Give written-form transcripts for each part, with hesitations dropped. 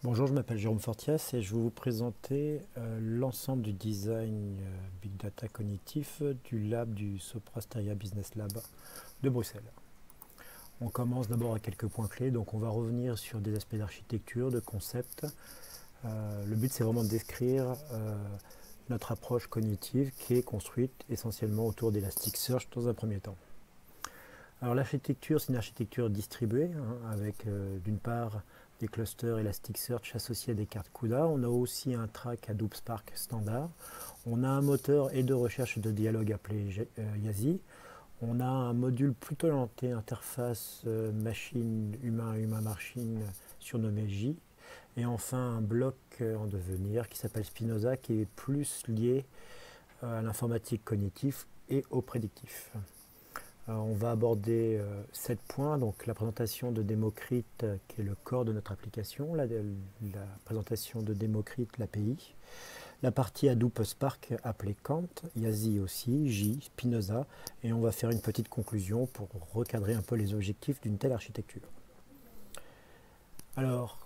Bonjour, je m'appelle Jérôme Fortias et je vais vous présenter l'ensemble du design Big Data cognitif du lab du Soprasteria Business Lab de Bruxelles. On commence d'abord avec quelques points clés, donc on va revenir sur des aspects d'architecture, de concept. Le but c'est vraiment de décrire notre approche cognitive qui est construite essentiellement autour d'Elasticsearch dans un premier temps. Alors l'architecture, c'est une architecture distribuée, avec d'une part des clusters Elasticsearch associés à des cartes CUDA. On a aussi un track Hadoop Spark standard. On a un moteur et de recherche et de dialogue appelé YASI. On a un module plutôt orienté interface machine, humain, humain-machine surnommé J. Et enfin un bloc en devenir qui s'appelle Spinoza qui est plus lié à l'informatique cognitive et au prédictif. On va aborder 7 points, donc la présentation de Démocrite qui est le corps de notre application, la présentation de Démocrite, l'API, la partie Hadoop Spark appelée Kant, YASI aussi, J, Spinoza, et on va faire une petite conclusion pour recadrer un peu les objectifs d'une telle architecture. Alors,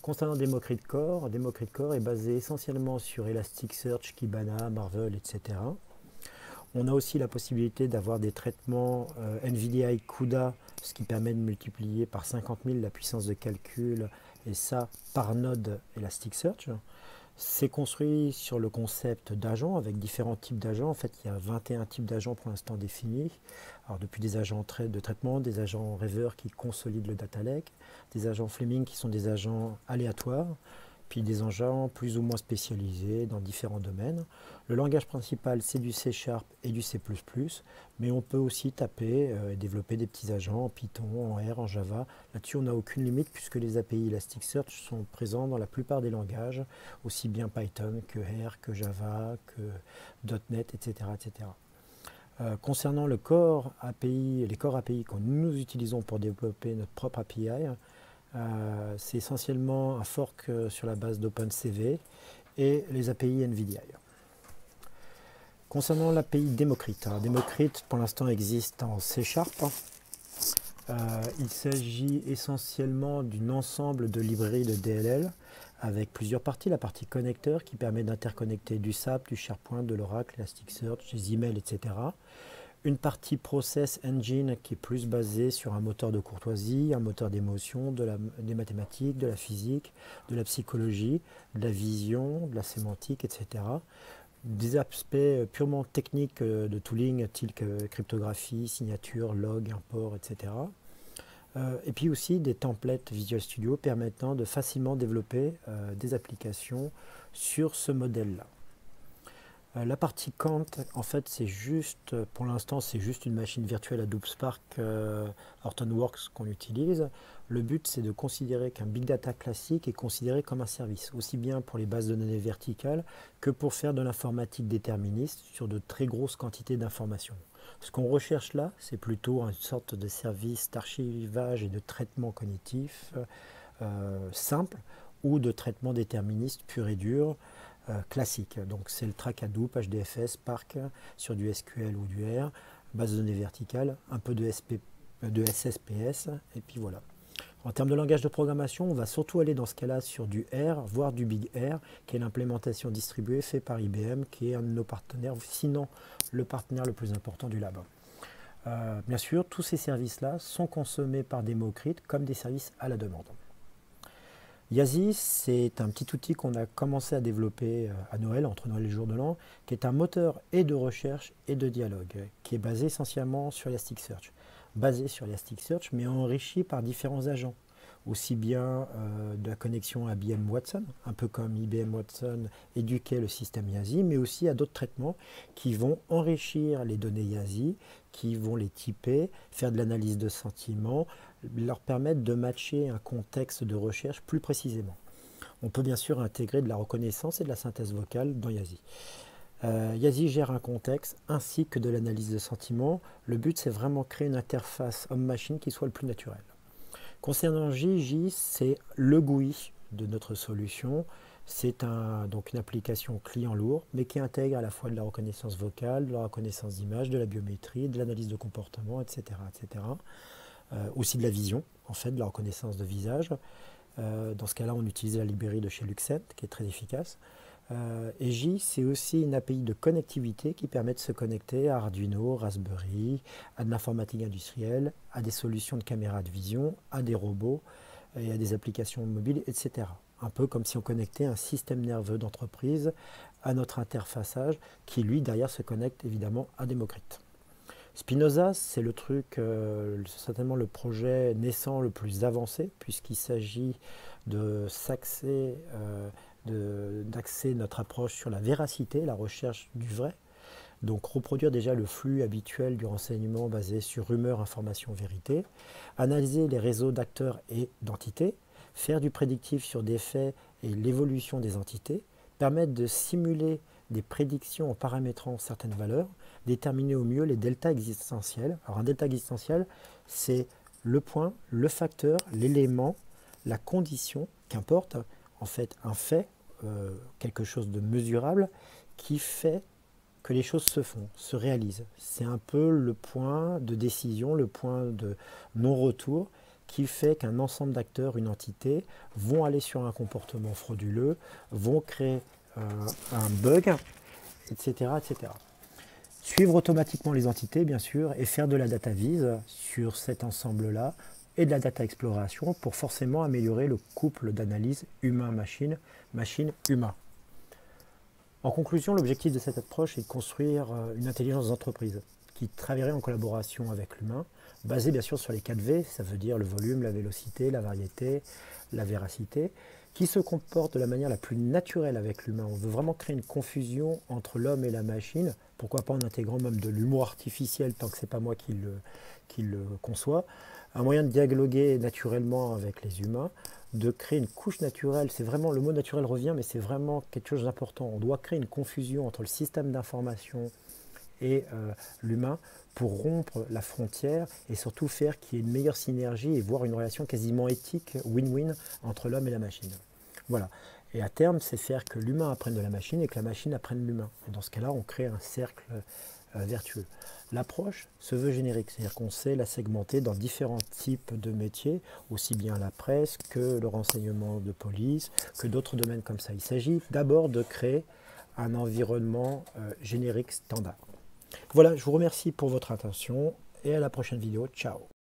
concernant Démocrite Core est basé essentiellement sur Elasticsearch, Kibana, Marvel, etc. On a aussi la possibilité d'avoir des traitements NVIDIA CUDA, ce qui permet de multiplier par 50 000 la puissance de calcul, et ça par node Elasticsearch. C'est construit sur le concept d'agents, avec différents types d'agents. En fait, il y a 21 types d'agents pour l'instant définis. Alors, depuis des agents de traitement, des agents rêveurs qui consolident le data lake, des agents Fleming qui sont des agents aléatoires, puis des agents plus ou moins spécialisés dans différents domaines. Le langage principal, c'est du C# et du C++, mais on peut aussi taper et développer des petits agents en Python, en R, en Java. Là-dessus, on n'a aucune limite puisque les API Elasticsearch sont présents dans la plupart des langages, aussi bien Python que R, que Java, que .NET, etc. etc. Concernant le core API, les core API que nous utilisons pour développer notre propre API, c'est essentiellement un fork sur la base d'OpenCV et les API NVIDIA. Concernant l'API Démocrite, Démocrite pour l'instant existe en C#. Il s'agit essentiellement d'un ensemble de librairies de DLL avec plusieurs parties. La partie connecteur qui permet d'interconnecter du SAP, du SharePoint, de l'Oracle, Elasticsearch, des emails, etc. Une partie Process Engine qui est plus basée sur un moteur de courtoisie, un moteur d'émotion, des mathématiques, de la physique, de la psychologie, de la vision, de la sémantique, etc. Des aspects purement techniques de tooling tels que cryptographie, signature, log, import, etc. Et puis aussi des templates Visual Studio permettant de facilement développer des applications sur ce modèle-là. La partie Kant, en fait, c'est juste, pour l'instant, c'est juste une machine virtuelle Hadoop Spark Hortonworks qu'on utilise. Le but, c'est de considérer qu'un Big Data classique est considéré comme un service, aussi bien pour les bases de données verticales que pour faire de l'informatique déterministe sur de très grosses quantités d'informations. Ce qu'on recherche là, c'est plutôt une sorte de service d'archivage et de traitement cognitif simple ou de traitement déterministe pur et dur, classique. Donc c'est le track Hadoop, HDFS, Spark sur du SQL ou du R, base de données verticale, un peu de SSPS, et puis voilà. En termes de langage de programmation, on va surtout aller dans ce cas-là sur du R, voire du Big R, qui est l'implémentation distribuée faite par IBM, qui est un de nos partenaires, sinon le partenaire le plus important du lab. Bien sûr, tous ces services-là sont consommés par Démocrite comme des services à la demande. YASI, c'est un petit outil qu'on a commencé à développer à Noël, entre Noël et le jour de l'an, qui est un moteur et de recherche et de dialogue, qui est basé essentiellement sur Elasticsearch. Basé sur Elasticsearch, mais enrichi par différents agents. Aussi bien de la connexion à IBM Watson, un peu comme IBM Watson éduquait le système YASI, mais aussi à d'autres traitements qui vont enrichir les données YASI, qui vont les typer, faire de l'analyse de sentiments, leur permettre de matcher un contexte de recherche plus précisément. On peut bien sûr intégrer de la reconnaissance et de la synthèse vocale dans YASI. YASI gère un contexte ainsi que de l'analyse de sentiments. Le but, c'est vraiment créer une interface homme-machine qui soit le plus naturelle. Concernant J, c'est le GUI de notre solution. C'est donc une application client lourd, mais qui intègre à la fois de la reconnaissance vocale, de la reconnaissance d'image, de la biométrie, de l'analyse de comportement, etc. etc. Aussi de la vision, en fait, de la reconnaissance de visage. Dans ce cas-là, on utilise la librairie de chez Luxent, qui est très efficace. Et J, c'est aussi une API de connectivité qui permet de se connecter à Arduino, Raspberry, à de l'informatique industrielle, à des solutions de caméra de vision, à des robots et à des applications mobiles, etc. Un peu comme si on connectait un système nerveux d'entreprise à notre interfaçage qui, lui, derrière, se connecte évidemment à Democrit. Spinoza, c'est le truc, certainement le projet naissant le plus avancé, puisqu'il s'agit de d'axer notre approche sur la véracité, la recherche du vrai. Donc reproduire déjà le flux habituel du renseignement basé sur rumeurs, informations, vérité, analyser les réseaux d'acteurs et d'entités, faire du prédictif sur des faits et l'évolution des entités, permettre de simuler des prédictions en paramétrant certaines valeurs, déterminer au mieux les deltas existentiels. Alors un delta existentiel, c'est le point, le facteur, l'élément, la condition, qu'importe, en fait un fait, quelque chose de mesurable, qui fait que les choses se font, se réalisent. C'est un peu le point de décision, le point de non-retour qui fait qu'un ensemble d'acteurs, une entité, vont aller sur un comportement frauduleux, vont créer un bug, etc., etc. Suivre automatiquement les entités, bien sûr, et faire de la data vise sur cet ensemble-là et de la data exploration pour forcément améliorer le couple d'analyse humain-machine, machine-humain. En conclusion, l'objectif de cette approche est de construire une intelligence d'entreprise qui travaillerait en collaboration avec l'humain, basée bien sûr sur les 4 V, ça veut dire le volume, la vélocité, la variété, la véracité, qui se comporte de la manière la plus naturelle avec l'humain. On veut vraiment créer une confusion entre l'homme et la machine, pourquoi pas en intégrant même de l'humour artificiel tant que ce n'est pas moi qui le conçois, un moyen de dialoguer naturellement avec les humains, de créer une couche naturelle, c'est vraiment, le mot naturel revient, mais c'est vraiment quelque chose d'important. On doit créer une confusion entre le système d'information et l'humain pour rompre la frontière et surtout faire qu'il y ait une meilleure synergie et voir une relation quasiment éthique, win-win, entre l'homme et la machine. Voilà. Et à terme, c'est faire que l'humain apprenne de la machine et que la machine apprenne de l'humain. Et dans ce cas-là, on crée un cercle vertueux. L'approche se veut générique, c'est-à-dire qu'on sait la segmenter dans différents types de métiers, aussi bien la presse que le renseignement de police, que d'autres domaines comme ça. Il s'agit d'abord de créer un environnement générique standard. Voilà, je vous remercie pour votre attention et à la prochaine vidéo. Ciao!